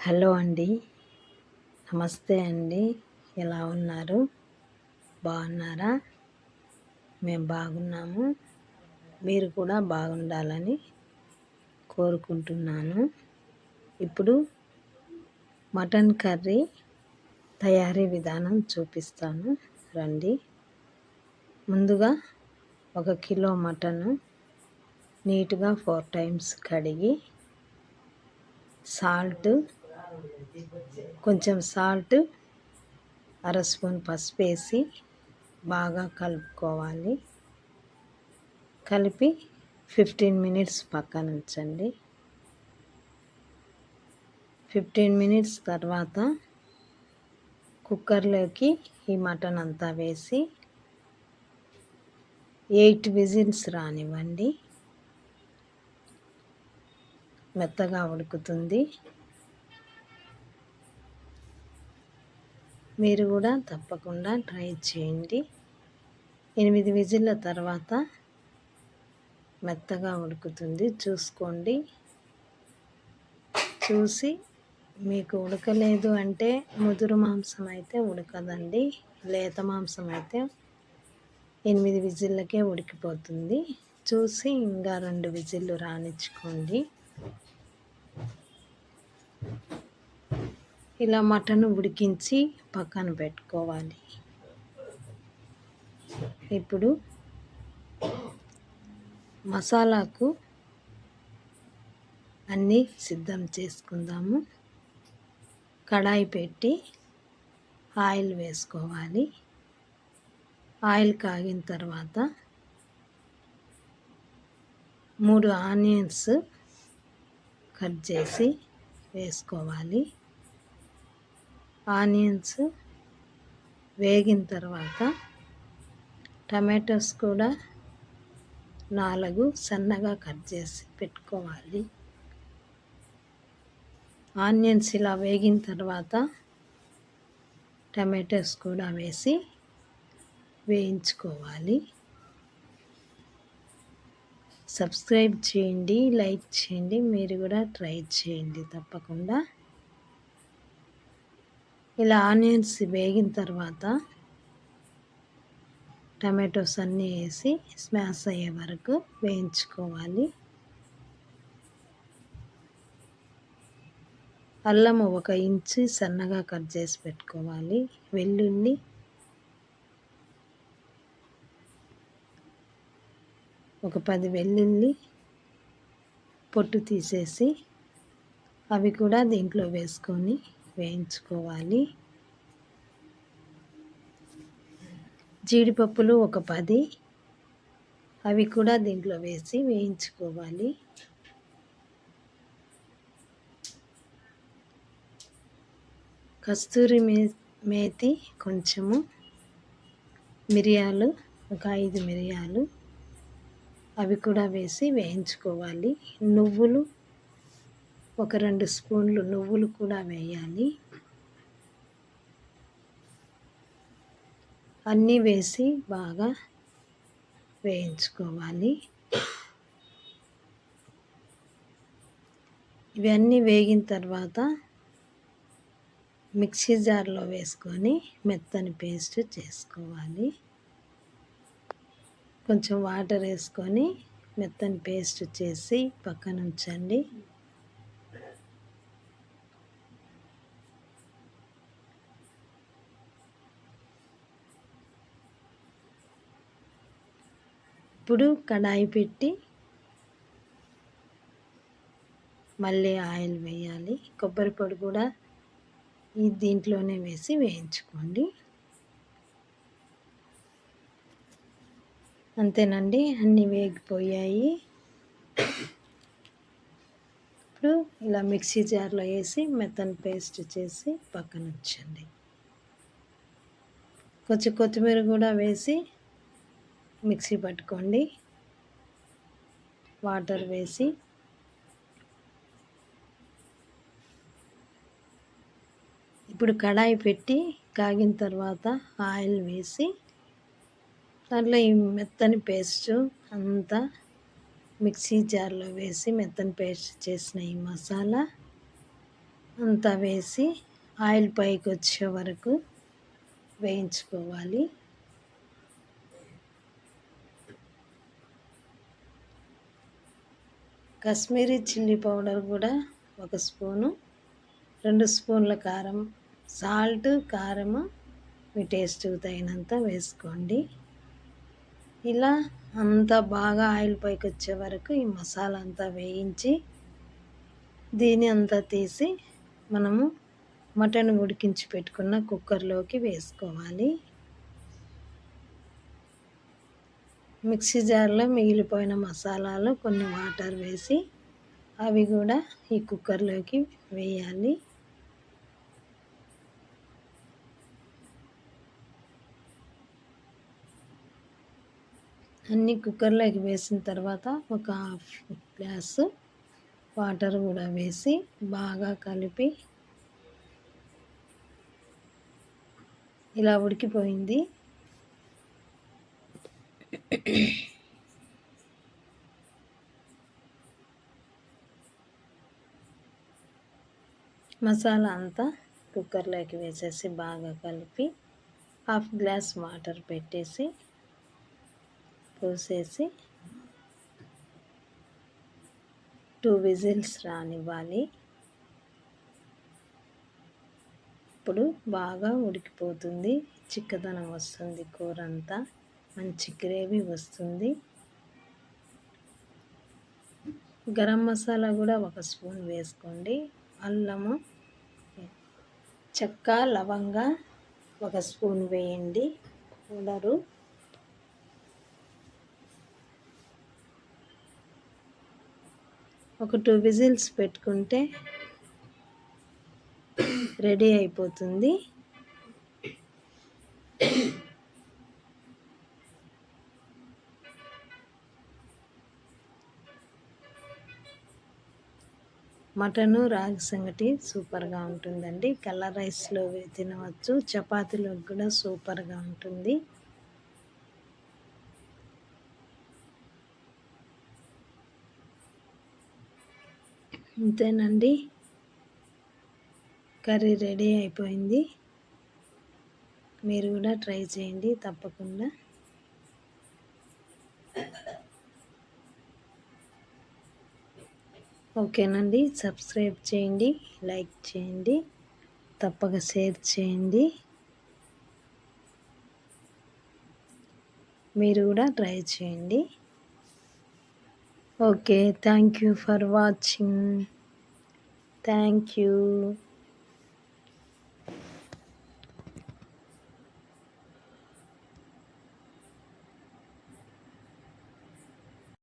Hello అండి. నమస్తే అండి. ఎలా ఉన్నారు? బాగున్నారా? మేము బాగున్నాము. మీరు కూడా బాగుండాలని కోరుకుంటున్నాను. ఇప్పుడు మటన్ కర్రీ తయారీ విధానం చూపిస్తాను రండి. ముందుగా 1 కిలో మటను నీట్గా 4 టైమ్స్ కడిగి కొంచెం సాల్ట్, అర స్పూన్ పసుపు వేసి బాగా కలుపుకోవాలి. కలిపి 15 మినిట్స్ పక్కన ఉంచండి. 15 మినిట్స్ తర్వాత కుక్కర్లోకి ఈ మటన్ అంతా వేసి 8 విజిల్స్ రానివ్వండి. మెత్తగా ఉడుకుతుంది. మీరు కూడా తప్పకుండా ట్రై చేయండి. 8 విజిల్ల తర్వాత మెత్తగా ఉడుకుతుంది. చూసుకోండి. చూసి మీకు ఉడకలేదు అంటే ముదురు మాంసం అయితే ఉడకదండి. లేత మాంసం అయితే 8 విజిల్లకే ఉడికిపోతుంది. చూసి ఇంకా 2 విజిల్లు రానిచ్చుకోండి. ఇలా మటన్ ఉడికించి పక్కన పెట్టుకోవాలి. ఇప్పుడు మసాలాకు అన్నీ సిద్ధం చేసుకుందాము. కడాయి పెట్టి ఆయిల్ వేసుకోవాలి. ఆయిల్ కాగిన తర్వాత 3 ఆనియన్స్ కట్ చేసి వేసుకోవాలి. ఆనియన్స్ వేగిన తర్వాత టమాటోస్ కూడా 4 సన్నగా కట్ చేసి పెట్టుకోవాలి. ఆనియన్స్ ఇలా వేగిన తర్వాత టమాటోస్ కూడా వేసి వేయించుకోవాలి. సబ్స్క్రైబ్ చేయండి, లైక్ చేయండి. మీరు కూడా ట్రై చేయండి తప్పకుండా. ఇలా ఆనియన్స్ వేగిన తర్వాత టమాటోస్ అన్నీ వేసి స్మాష్ అయ్యే వరకు వేయించుకోవాలి. అల్లము 1 ఇంచు సన్నగా కట్ చేసి పెట్టుకోవాలి. వెల్లుల్లి ఒక 10 వెల్లుల్లి పొట్టు తీసేసి అవి కూడా దీంట్లో వేసుకొని వేయించుకోవాలి. జీడిపప్పులు ఒక 10 అవి కూడా దీంట్లో వేసి వేయించుకోవాలి. కస్తూరి మేతి కొంచెము, మిరియాలు ఒక 5 మిరియాలు అవి కూడా వేసి వేయించుకోవాలి. నువ్వులు ఒక 2 స్పూన్లు నువ్వులు కూడా వేయాలి. అన్నీ వేసి బాగా వేయించుకోవాలి. ఇవన్నీ వేగిన తర్వాత మిక్సీ జార్లో వేసుకొని మెత్తని పేస్ట్ చేసుకోవాలి. కొంచెం వాటర్ వేసుకొని మెత్తని పేస్ట్ చేసి పక్కన ఉంచండి. ఇప్పుడు కడాయి పెట్టి మళ్ళీ ఆయిల్ వేయాలి. కొబ్బరి పొడి కూడా దీంట్లోనే వేసి వేయించుకోండి. అంతేనండి, అన్నీ వేగిపోయాయి. ఇప్పుడు ఇలా మిక్సీ జార్లో వేసి మెత్తని పేస్ట్ చేసి పక్కన ఉంచండి. కొంచెం కొత్తిమీర కూడా వేసి మిక్సీ పట్టుకోండి. వాటర్ వేసి ఇప్పుడు కడాయి పెట్టి కాగిన తర్వాత ఆయిల్ వేసి దాంట్లో ఈ మెత్తని పేస్ట్ అంతా మిక్సీ జార్లో వేసి మెత్తని పేస్ట్ చేసిన ఈ మసాలా అంతా వేసి ఆయిల్ పైకి వచ్చే వరకు వేయించుకోవాలి. కాశ్మీరీ చిల్లీ పౌడర్ కూడా 1 స్పూను, 2 స్పూన్ల కారం, సాల్ట్ కారము మీ టేస్ట్కి తగినంత వేసుకోండి. ఇలా అంతా బాగా ఆయిల్ పైకి వచ్చే వరకు ఈ మసాలా అంతా వేయించి దీని అంతా తీసి మనము మటన్ ఉడికించి పెట్టుకున్న కుక్కర్లోకి వేసుకోవాలి. మిక్సీ జార్లో మిగిలిపోయిన మసాలాలు కొన్ని వాటర్ వేసి అవి కూడా ఈ కుక్కర్లోకి వేయాలి. అన్నీ కుక్కర్లోకి వేసిన తర్వాత ఒక హాఫ్ గ్లాసు వాటర్ కూడా వేసి బాగా కలిపి ఇలా ఉడికిపోయింది. మసాలా అంతా కుక్కర్లోకి వేసేసి బాగా కలిపి హాఫ్ గ్లాస్ వాటర్ పెట్టేసి పోసేసి 2 విజిల్స్ రానివ్వాలి. ఇప్పుడు బాగా ఉడికిపోతుంది, చిక్కదనం వస్తుంది, కూర అంతా మంచి గ్రేవీ వస్తుంది. గరం మసాలా కూడా 1 స్పూన్ వేసుకోండి. అల్లము, చెక్క, లవంగ 1 స్పూన్ వేయండి. పౌడరు ఒక 2 విజిల్స్ పెట్టుకుంటే రెడీ అయిపోతుంది. మటను రాగి సంగటి సూపర్గా ఉంటుందండి. కలర్ రైస్లో తినవచ్చు, చపాతీలోకి కూడా సూపర్గా ఉంటుంది. అంతేనండి, కర్రీ రెడీ అయిపోయింది. మీరు కూడా ట్రై చేయండి తప్పకుండా. ఓకేనండి, సబ్స్క్రైబ్ చేయండి, లైక్ చేయండి, తప్పక షేర్ చేయండి. మీరు కూడా ట్రై చేయండి. Okay, thank you for watching. Thank you.